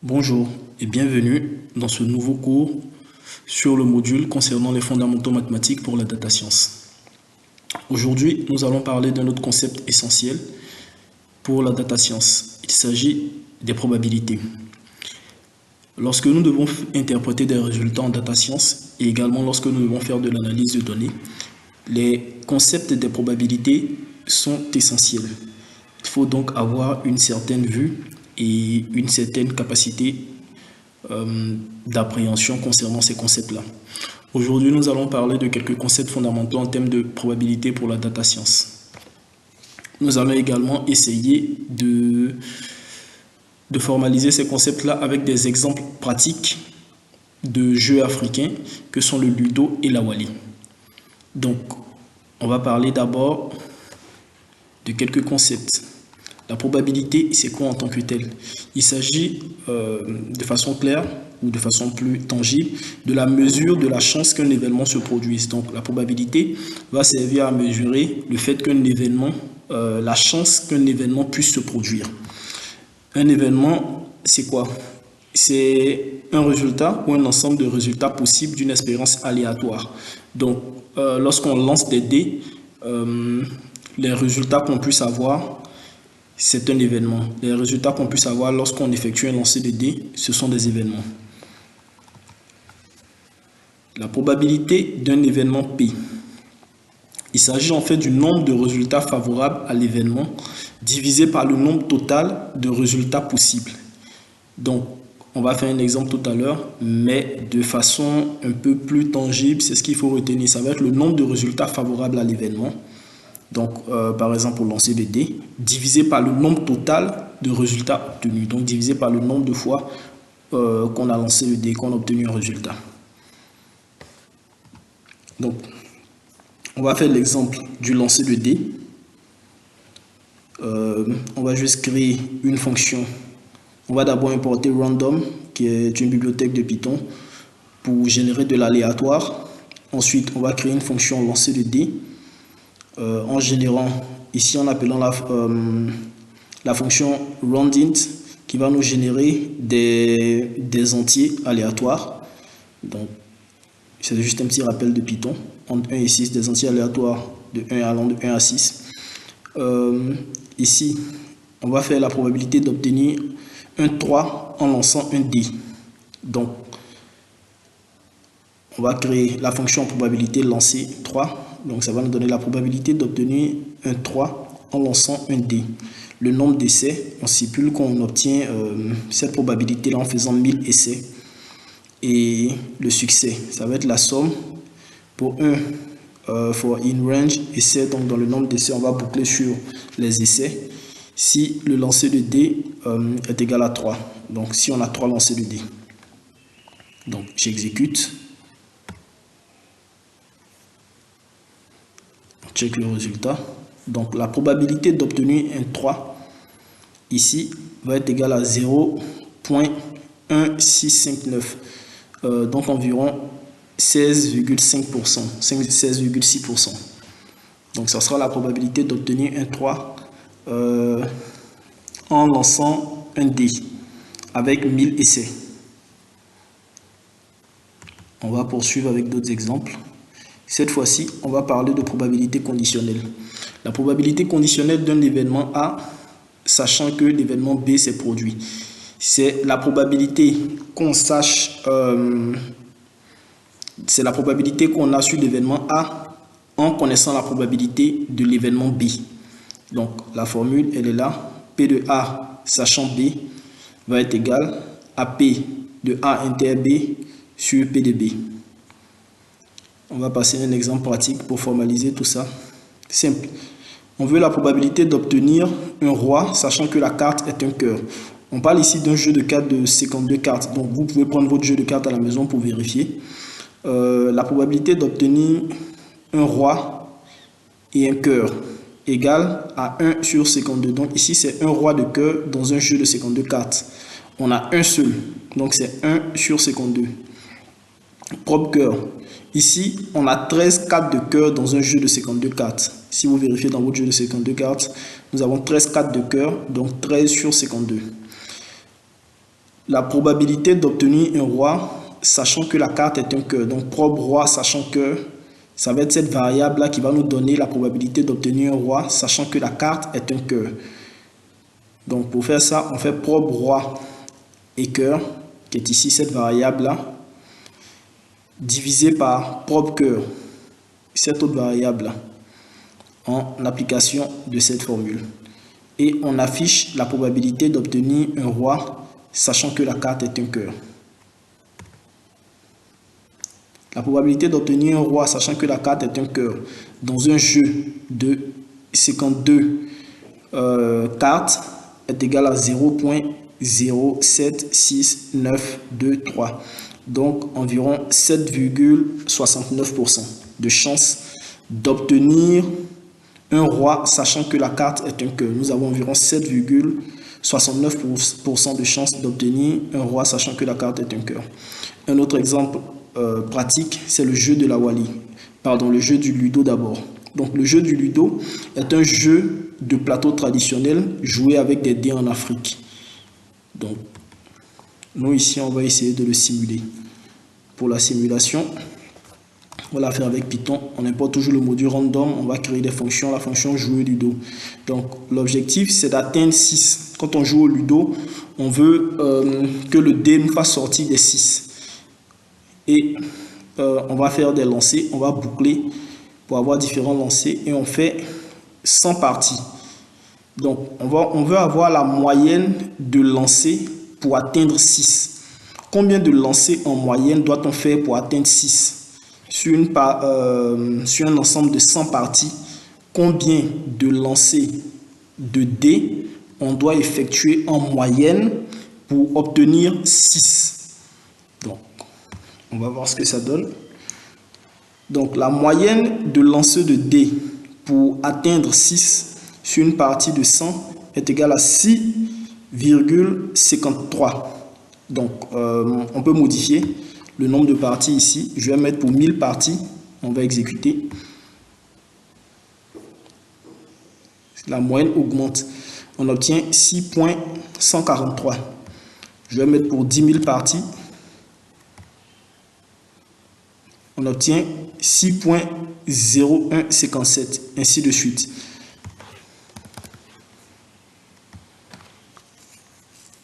Bonjour et bienvenue dans ce nouveau cours sur le module concernant les fondamentaux mathématiques pour la data science. Aujourd'hui, nous allons parler d'un autre concept essentiel pour la data science. Il s'agit des probabilités. Lorsque nous devons interpréter des résultats en data science et également lorsque nous devons faire de l'analyse de données, les concepts des probabilités sont essentiels. Il faut donc avoir une certaine vue et une certaine capacité d'appréhension concernant ces concepts-là. Aujourd'hui, nous allons parler de quelques concepts fondamentaux en termes de probabilité pour la data science. Nous allons également essayer de formaliser ces concepts-là avec des exemples pratiques de jeux africains que sont le Ludo et la Wali. Donc, on va parler d'abord de quelques concepts. La probabilité, c'est quoi en tant que tel? Il s'agit de façon claire ou de façon plus tangible de la mesure de la chance qu'un événement se produise. Donc la probabilité va servir à mesurer le fait qu'un événement, la chance qu'un événement puisse se produire. Un événement, c'est quoi? C'est un résultat ou un ensemble de résultats possibles d'une expérience aléatoire. Donc lorsqu'on lance des dés, les résultats qu'on puisse avoir, c'est un événement. Les résultats qu'on puisse avoir lorsqu'on effectue un lancer de dés, ce sont des événements. La probabilité d'un événement P. Il s'agit en fait du nombre de résultats favorables à l'événement divisé par le nombre total de résultats possibles. Donc, on va faire un exemple tout à l'heure, mais de façon un peu plus tangible, c'est ce qu'il faut retenir. Ça va être le nombre de résultats favorables à l'événement. Donc, par exemple, pour lancer des dés, divisé par le nombre total de résultats obtenus. Donc, divisé par le nombre de fois qu'on a lancé le dé, qu'on a obtenu un résultat. Donc, on va faire l'exemple du lancer de dés. On va juste créer une fonction. On va d'abord importer random, qui est une bibliothèque de Python, pour générer de l'aléatoire. Ensuite, on va créer une fonction lancer de dés. En générant, ici en appelant la fonction roundint qui va nous générer des entiers aléatoires. Donc, c'est juste un petit rappel de Python. Entre 1 et 6, des entiers aléatoires de 1 allant de 1 à 6. Ici, on va faire la probabilité d'obtenir un 3 en lançant un dé. Donc, on va créer la fonction probabilité lancer 3. Donc, ça va nous donner la probabilité d'obtenir un 3 en lançant un dé. Le nombre d'essais, on stipule qu'on obtient cette probabilité-là en faisant 1000 essais. Et le succès, ça va être la somme pour 1 for in range essai. Donc, dans le nombre d'essais, on va boucler sur les essais. Si le lancer de dé est égal à 3. Donc, si on a 3 lancers de dé. Donc, j'exécute. Check le résultat. Donc la probabilité d'obtenir un 3 ici va être égale à 0.1659, donc environ 16,5%, 16,6%. Donc ça sera la probabilité d'obtenir un 3 en lançant un dé avec 1000 essais. On va poursuivre avec d'autres exemples. Cette fois-ci, on va parler de probabilité conditionnelle. La probabilité conditionnelle d'un événement A, sachant que l'événement B s'est produit. C'est la probabilité qu'on sache, c'est la probabilité qu'on a sur l'événement A en connaissant la probabilité de l'événement B. Donc, la formule, elle est là. P de A, sachant B, va être égal à P de A inter B sur P de B. On va passer à un exemple pratique pour formaliser tout ça. Simple. On veut la probabilité d'obtenir un roi, sachant que la carte est un cœur. On parle ici d'un jeu de cartes de 52 cartes. Donc, vous pouvez prendre votre jeu de cartes à la maison pour vérifier. La probabilité d'obtenir un roi et un cœur égale à 1 sur 52. Donc, ici, c'est un roi de cœur dans un jeu de 52 cartes. On a un seul. Donc, c'est 1 sur 52. Propre cœur. Ici, on a 13 cartes de cœur dans un jeu de 52 cartes. Si vous vérifiez dans votre jeu de 52 cartes, nous avons 13 cartes de cœur, donc 13 sur 52. la probabilité d'obtenir un roi, sachant que la carte est un cœur. Donc, probe roi, sachant que ça va être cette variable-là qui va nous donner la probabilité d'obtenir un roi, sachant que la carte est un cœur. Donc, pour faire ça, on fait probe roi et cœur, qui est ici cette variable-là, divisé par probe cœur, cette autre variable-là, en application de cette formule. Et on affiche la probabilité d'obtenir un roi, sachant que la carte est un cœur. La probabilité d'obtenir un roi, sachant que la carte est un cœur, dans un jeu de 52 cartes, est égale à 0,07693. Donc, environ 7,69% de chance d'obtenir un roi, sachant que la carte est un cœur. Nous avons environ 7,69% de chance d'obtenir un roi, sachant que la carte est un cœur. Un autre exemple pratique, c'est le jeu de la Wally. Pardon, le jeu du Ludo d'abord. Donc, le jeu du Ludo est un jeu de plateau traditionnel joué avec des dés en Afrique. Donc, nous ici, on va essayer de le simuler. Pour la simulation, on va la faire avec Python. On importe toujours le module random. On va créer des fonctions, la fonction jouer Ludo. Donc, l'objectif, c'est d'atteindre 6. Quand on joue au Ludo, on veut que le dé nous fasse sortir des 6. Et on va faire des lancers. On va boucler pour avoir différents lancers. Et on fait 100 parties. Donc, on veut avoir la moyenne de lancers pour atteindre 6. Combien de lancers en moyenne doit-on faire pour atteindre 6? Sur un ensemble de 100 parties, combien de lancers de dés on doit effectuer en moyenne pour obtenir 6? Donc, on va voir ce que ça donne. Donc, la moyenne de lancers de dés pour atteindre 6 sur une partie de 100 est égale à 6,53. Donc, on peut modifier le nombre de parties ici. Je vais mettre pour 1000 parties. On va exécuter. La moyenne augmente. On obtient 6,143. Je vais mettre pour 10 000 parties. On obtient 6,0157. Ainsi de suite.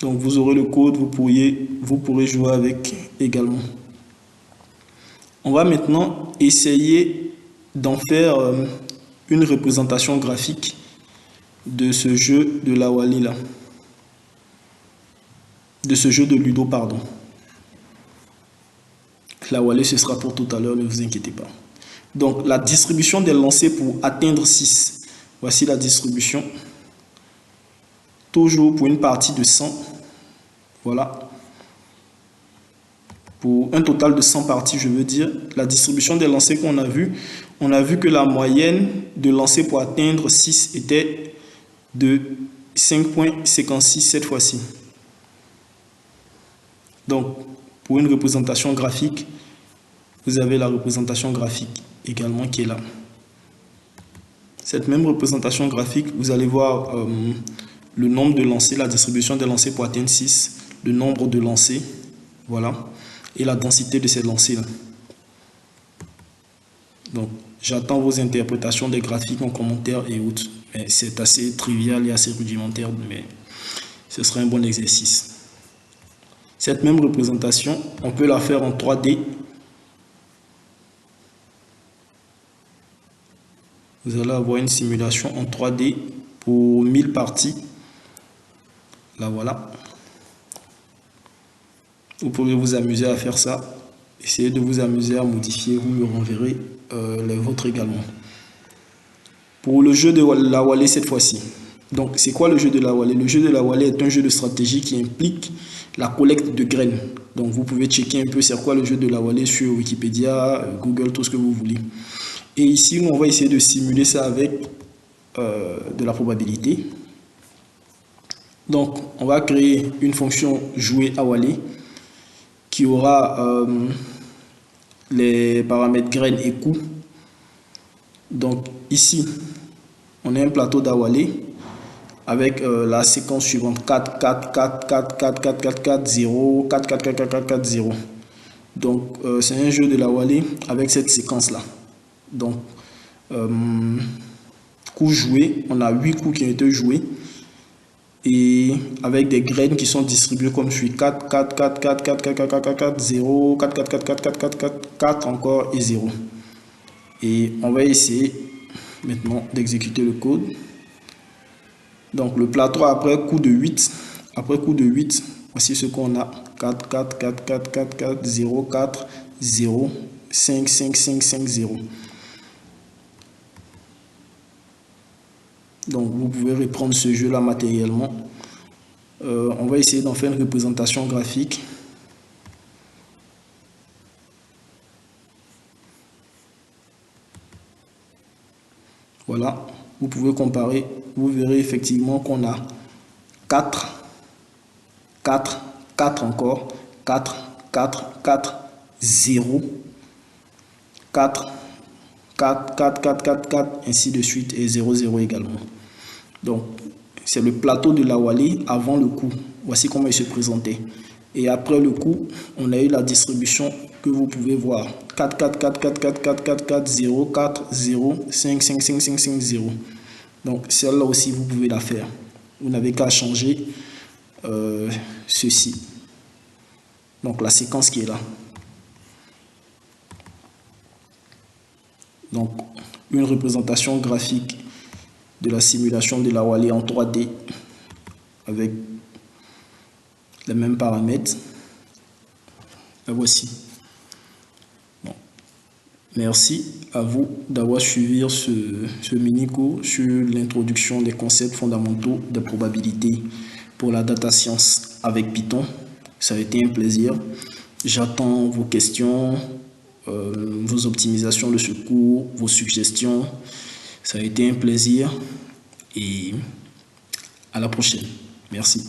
Donc, vous aurez le code, vous pourrez jouer avec également. On va maintenant essayer d'en faire une représentation graphique de ce jeu de la Wally là. De ce jeu de Ludo, pardon. La Wally, ce sera pour tout à l'heure, ne vous inquiétez pas. Donc, la distribution des lancers pour atteindre 6. Voici la distribution. Toujours pour une partie de 100. Voilà. Pour un total de 100 parties, je veux dire, la distribution des lancers qu'on a vu, on a vu que la moyenne de lancers pour atteindre 6 était de 5,56 cette fois-ci. Donc, pour une représentation graphique, vous avez la représentation graphique également qui est là. Cette même représentation graphique, vous allez voir le nombre de lancers, la distribution des lancers pour atteindre 6, le nombre de lancers, voilà, et la densité de ces lancers-là. Donc, j'attends vos interprétations des graphiques en commentaire et autres. C'est assez trivial et assez rudimentaire, mais ce sera un bon exercice. Cette même représentation, on peut la faire en 3D. Vous allez avoir une simulation en 3D pour 1000 parties. Là, voilà. Vous pourrez vous amuser à faire ça. Essayez de vous amuser à modifier. Vous me renverrez les vôtres également. Pour le jeu de la Wally cette fois-ci. Donc, c'est quoi le jeu de la Wally? Le jeu de la Wally est un jeu de stratégie qui implique la collecte de graines. Donc, vous pouvez checker un peu c'est quoi le jeu de la Wally sur Wikipédia, Google, tout ce que vous voulez. Et ici, on va essayer de simuler ça avec de la probabilité. Donc, on va créer une fonction jouer à Wally qui aura les paramètres graines et coûts. Donc, ici, on a un plateau d'Awally avec la séquence suivante 4, 4, 4, 4, 4, 4, 4, 4, 0, 4, 4, 4, 4, 4, 4, 0. Donc, c'est un jeu de la Wally avec cette séquence-là. Donc, coups joués, on a 8 coups qui ont été joués. Et avec des graines qui sont distribuées comme suit 4, 4, 4, 4, 4, 4, 4, 4, 4, 0, 4, 4, 4, 4, 4, 4, 4, 4 encore et 0. Et on va essayer maintenant d'exécuter le code. Donc le plateau après coup de 8, voici ce qu'on a. 4, 4, 4, 4, 4, 4, 0, 4, 0, 5, 5, 5, 5, 0. Donc vous pouvez reprendre ce jeu là matériellement. On va essayer d'en faire une représentation graphique. Voilà, vous pouvez comparer, vous verrez effectivement qu'on a 4, 4, 4 encore, 4, 4, 4, 0, 4, 4, 4, 4, 4, 4, ainsi de suite, et 0, 0 également. Donc, c'est le plateau de la Wally avant le coup. Voici comment il se présentait. Et après le coup, on a eu la distribution que vous pouvez voir. 4, 4, 4, 4, 4, 4, 4, 4, 0, 4, 0, 5, 5, 5, 5, 5, 0. Donc, celle-là aussi, vous pouvez la faire. Vous n'avez qu'à changer ceci. Donc, la séquence qui est là. Donc, une représentation graphique de la simulation de la Wally en 3D avec les mêmes paramètres. La voici. Bon. Merci à vous d'avoir suivi ce mini-cours sur l'introduction des concepts fondamentaux de probabilité pour la data science avec Python. Ça a été un plaisir. J'attends vos questions, vos optimisations de ce cours, vos suggestions. Ça a été un plaisir et à la prochaine. Merci.